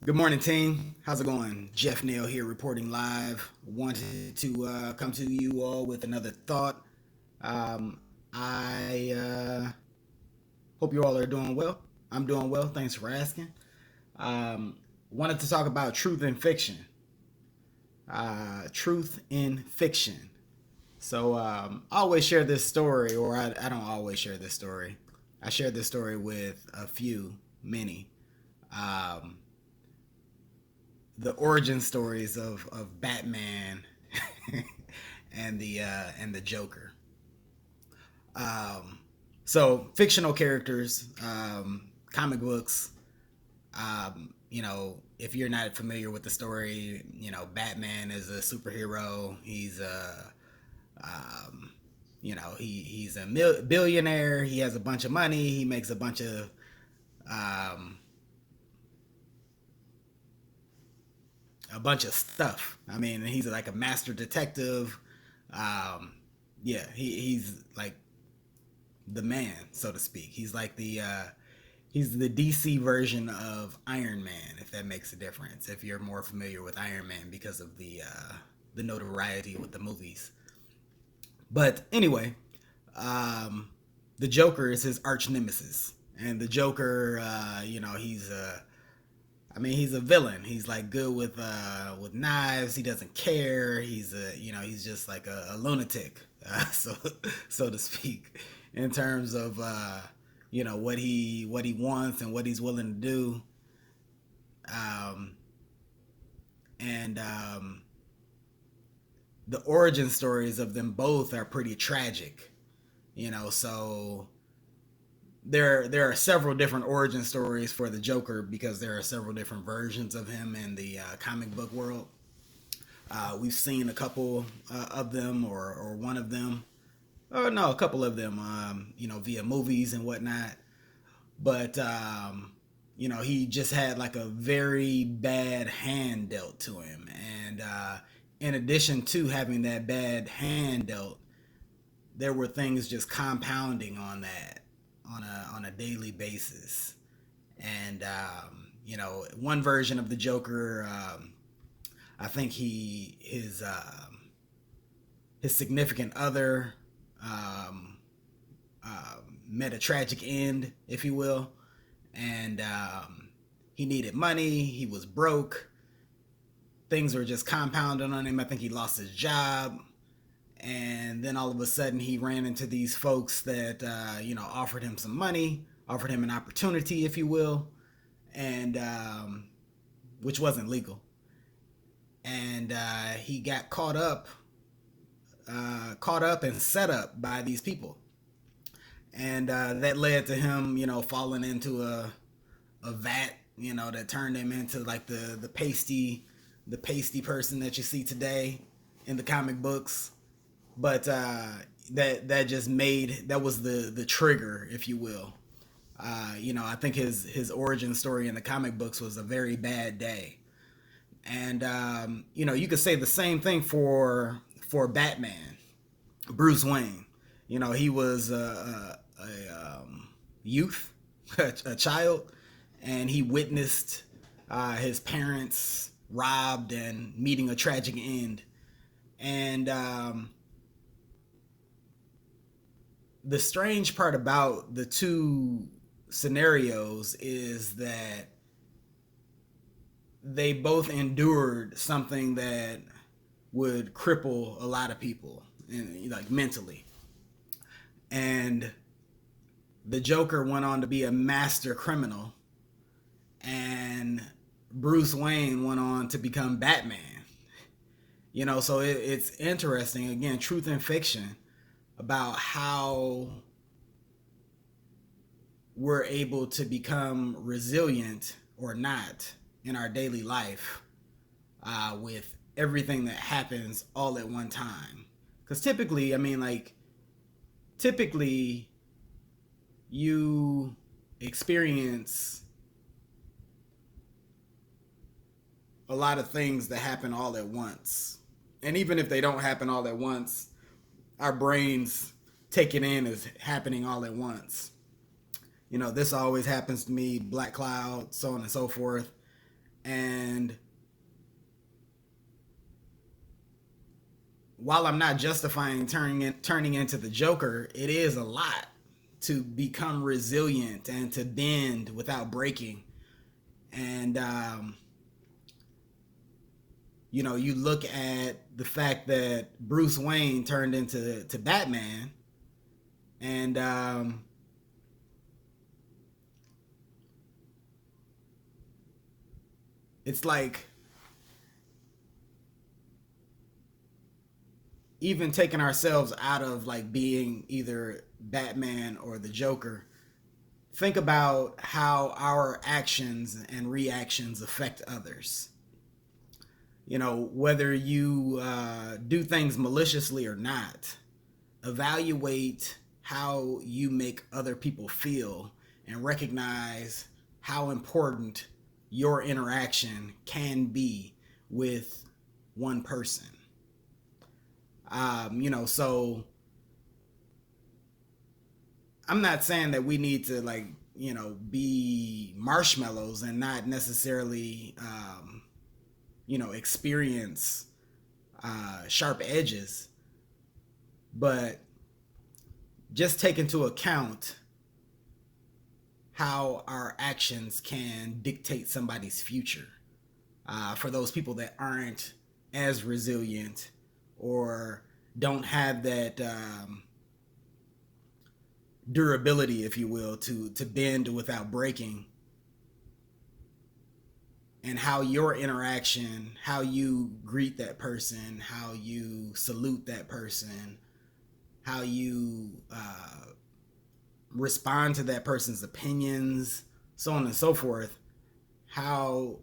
Good morning, team. How's it going? Jeff Neal here, reporting live. Wanted to come to you all with another thought. I hope you all are doing well. I'm doing well. Thanks for asking. Wanted to talk about truth in fiction. Truth in fiction. I always share this story, or I don't always share this story. I share this story with many. Um, the origin stories of Batman and the Joker. Um, so fictional characters, comic books. If you're not familiar with the story, Batman is a superhero. He's a um, he's a billionaire. He has a bunch of money. He makes um, a bunch of stuff. I mean, he's like a master detective. Um, yeah, he's like the man, so to speak. He's the DC version of Iron Man, if that makes a difference. If you're more familiar with Iron Man because of the notoriety with the movies. But anyway, um, the Joker is his arch nemesis, and the Joker, he's a villain. He's like good with knives. He doesn't care. He's just like a lunatic, so to speak, in terms of what he wants and what he's willing to do. Um, and The origin stories of them both are pretty tragic. So there are several different origin stories for the Joker because there are several different versions of him in the comic book world. We've seen a couple of them, or one of them, or no, a couple of them, via movies and whatnot. But he just had like a very bad hand dealt to him, and in addition to having that bad hand dealt, there were things just compounding on that on a daily basis. And one version of the Joker, I think his significant other um, met a tragic end, if you will, and he needed money. He was broke. Things were just compounding on him. I think he lost his job, and then all of a sudden he ran into these folks that offered him some money, offered him an opportunity, if you will, and which wasn't legal. And he got caught up and set up by these people, and that led to him, falling into a vat, that turned him into like the pasty person that you see today in the comic books. But that was the trigger, if you will. I think his origin story in the comic books was a very bad day, and you could say the same thing for Batman, Bruce Wayne. He was a youth, a child, and he witnessed his parents robbed and meeting a tragic end. And the strange part about the two scenarios is that they both endured something that would cripple a lot of people, and like mentally. And the Joker went on to be a master criminal, and Bruce Wayne went on to become Batman. So it's interesting, again, truth and fiction, about how we're able to become resilient or not in our daily life with everything that happens all at one time. Because typically you experience a lot of things that happen all at once. And even if they don't happen all at once, our brains take it in as happening all at once. This always happens to me, black cloud, so on and so forth. And while I'm not justifying turning into the Joker, it is a lot to become resilient and to bend without breaking. And you look at the fact that Bruce Wayne turned into Batman, and it's like even taking ourselves out of like being either Batman or the Joker, think about how our actions and reactions affect others. Whether you do things maliciously or not, evaluate how you make other people feel and recognize how important your interaction can be with one person. So I'm not saying that we need to like, be marshmallows and not necessarily, experience sharp edges, but just take into account how our actions can dictate somebody's future. For those people that aren't as resilient or don't have that durability, if you will, to bend without breaking, and how your interaction, how you greet that person, how you salute that person, how you respond to that person's opinions, so on and so forth, how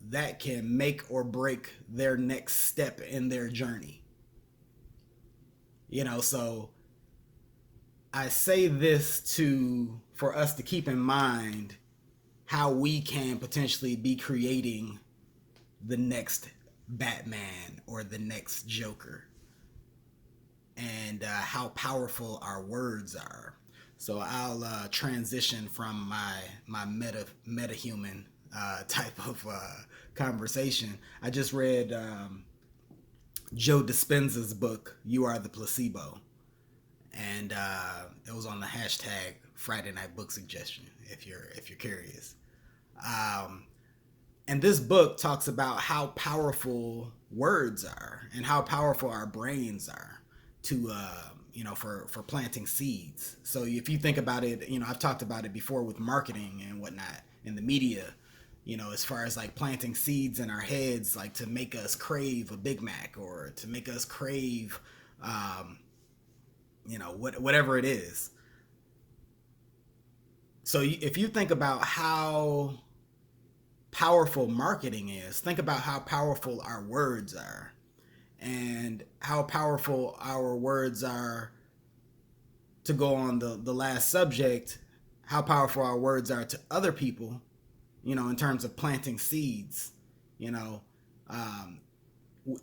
that can make or break their next step in their journey. So I say this for us to keep in mind how we can potentially be creating the next Batman or the next Joker, and how powerful our words are. So I'll transition from my meta human type of conversation. I just read Joe Dispenza's book, "You Are the Placebo," and it was on the hashtag Friday Night Book Suggestion. If you're curious, and this book talks about how powerful words are and how powerful our brains are to for planting seeds. So if you think about it, I've talked about it before with marketing and whatnot in the media. As far as like planting seeds in our heads, like to make us crave a Big Mac or to make us crave, whatever it is. So if you think about how powerful marketing is, think about how powerful our words are and how powerful our words are, to go on the last subject, how powerful our words are to other people, in terms of planting seeds,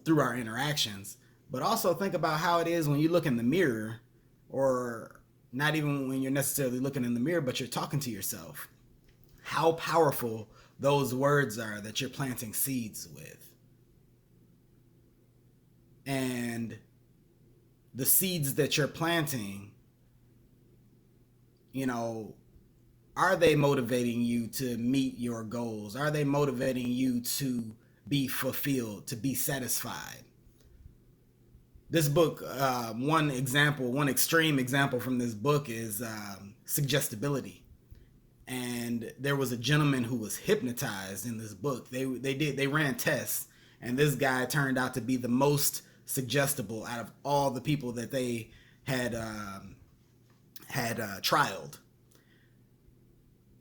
through our interactions. But also think about how it is when you look in the mirror, or not even when you're necessarily looking in the mirror, but you're talking to yourself. How powerful those words are that you're planting seeds with. And the seeds that you're planting, are they motivating you to meet your goals? Are they motivating you to be fulfilled, to be satisfied? This book, one extreme example from this book is suggestibility. And there was a gentleman who was hypnotized in this book. They ran tests, and this guy turned out to be the most suggestible out of all the people that they had trialed.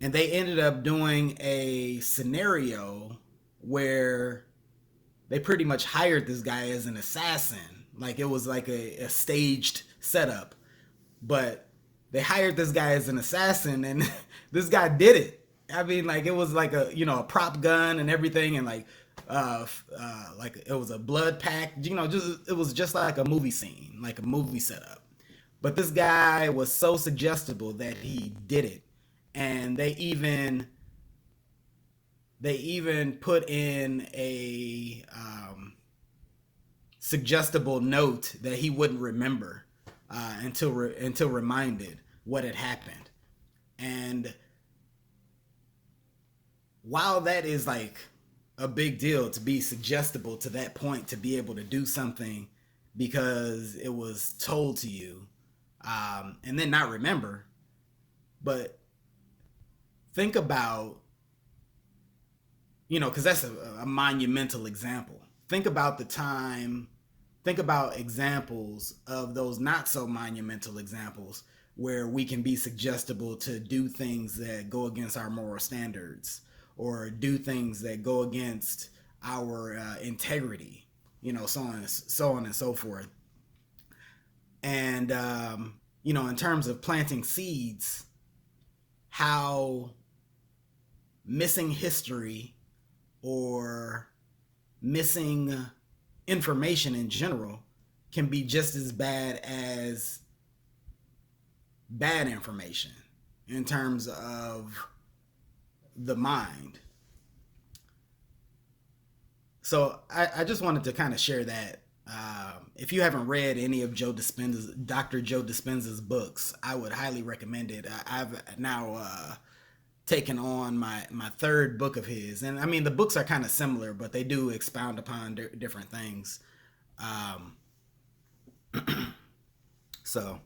And they ended up doing a scenario where they pretty much hired this guy as an assassin. Like it was like a staged setup. But they hired this guy as an assassin, and this guy did it. I mean, like it was like a prop gun and everything, and like it was a blood pack. It was just like a movie scene, like a movie setup. But this guy was so suggestible that he did it. And they even They even put in a suggestible note that he wouldn't remember until reminded what had happened. And while that is like a big deal to be suggestible to that point, to be able to do something because it was told to you, and then not remember, but think about, because that's a monumental example. Think about the time, think about examples of those not so monumental examples where we can be suggestible to do things that go against our moral standards or do things that go against our integrity, so on and so forth. And, in terms of planting seeds, how missing history or missing information in general can be just as bad as bad information in terms of the mind. So I just wanted to kind of share that. If you haven't read any of Dr. Joe Dispenza's books, I would highly recommend it. I've now taken on my third book of his, and I mean the books are kind of similar, but they do expound upon different things. Um, so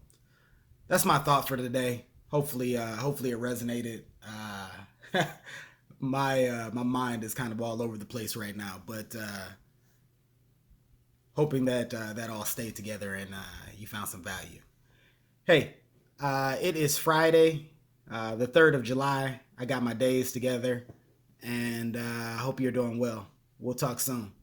that's my thought for today. Hopefully it resonated. My mind is kind of all over the place right now, but hoping that that all stayed together and you found some value. Hey, it is Friday, the 3rd of July. I got my days together, and I hope you're doing well. We'll talk soon.